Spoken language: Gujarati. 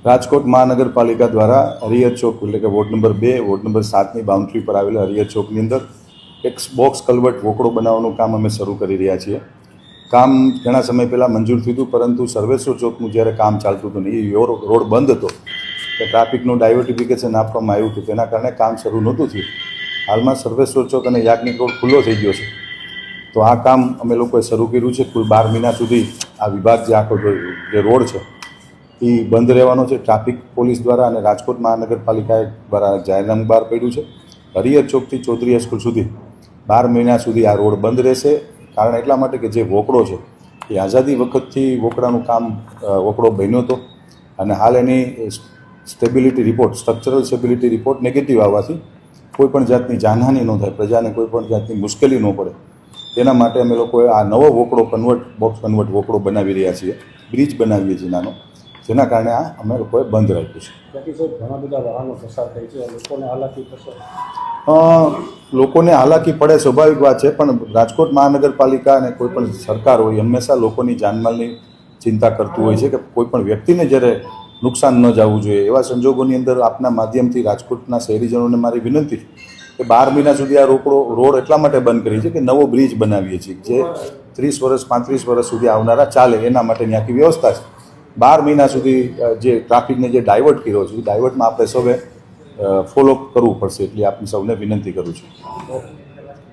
રાજકોટ મહાનગરપાલિકા દ્વારા હરિહર ચોક એટલે કે વોર્ડ નંબર 2 વોર્ડ નંબર 7ની બાઉન્ડ્રી પર આવેલા હરિહર ચોકની અંદર એક બોક્સ કલ્વર્ટ વોકડો બનાવવાનું કામ અમે શરૂ કરી રહ્યા છીએ. કામ ઘણા સમય પહેલાં મંજૂર થયું હતું, પરંતુ સર્વેશ્વર ચોકનું જ્યારે કામ ચાલતું હતું ને એ રોડ બંધ હતો, તો ટ્રાફિકનું ડાયવર્ટિફિકેશન આપવામાં આવ્યું હતું, તેના કારણે કામ શરૂ નહોતું થયું. હાલમાં સર્વેશ્વર ચોક અને યાજ્ઞિક રોડ ખુલ્લો થઈ ગયો છે, તો આ કામ અમે લોકોએ શરૂ કર્યું છે. કુલ 12 મહિના સુધી આ વિભાગ જે આખો જે રોડ છે એ બંધ રહેવાનો છે. ટ્રાફિક પોલીસ દ્વારા અને રાજકોટ મહાનગરપાલિકાએ દ્વારા જાહેરનામું બહાર પાડ્યું છે. હરિહર ચોકથી ચૌધરી હાઈસ્કૂલ સુધી 12 મહિના સુધી આ રોડ બંધ રહેશે. કારણ એટલા માટે કે જે વોકડો છે એ આઝાદી વખતથી વોકડાનું કામ વોકડો બન્યો હતો, અને હાલ એની stability report, structural stability report negative આવવાથી કોઈપણ જાતની જાનહાનિ ન થાય, પ્રજાને કોઈપણ જાતની મુશ્કેલી ન પડે, તેના માટે અમે લોકોએ આ નવો વોકડો બોક્સ કન્વર્ટ વોકડો બનાવી રહ્યા છીએ. બ્રિજ બનાવીએ છીએ નાનો, જેના કારણે આ અમે લોકોએ બંધ રાખ્યું છે. બાકી સાહેબ ઘણા બધા વાહનો પસાર થાય છે, લોકોને હાલાકી થશે? લોકોને હાલાકી પડે સ્વાભાવિક વાત છે, પણ રાજકોટ મહાનગરપાલિકા અને કોઈપણ સરકાર હોય હંમેશા લોકોની જાનમાલની ચિંતા કરતું હોય છે કે કોઈપણ વ્યક્તિને જ્યારે નુકસાન ન જવું જોઈએ. એવા સંજોગોની અંદર આપના માધ્યમથી રાજકોટના શહેરીજનોને મારી વિનંતી છે કે 12 મહિના સુધી આ રોડ એટલા માટે બંધ કરી છે કે નવો બ્રિજ બનાવીએ છીએ, જે 30 વર્ષ 35 વર્ષ સુધી આવનારા ચાલે એના માટેની આખી વ્યવસ્થા છે. 12 મહિના સુધી જે ટ્રાફિકને જે ડાયવર્ટ કર્યો છે, એ ડાયવર્ટમાં આપણે સૌએ ફોલો કરવું પડશે, એટલી આપની સૌને વિનંતી કરું છું.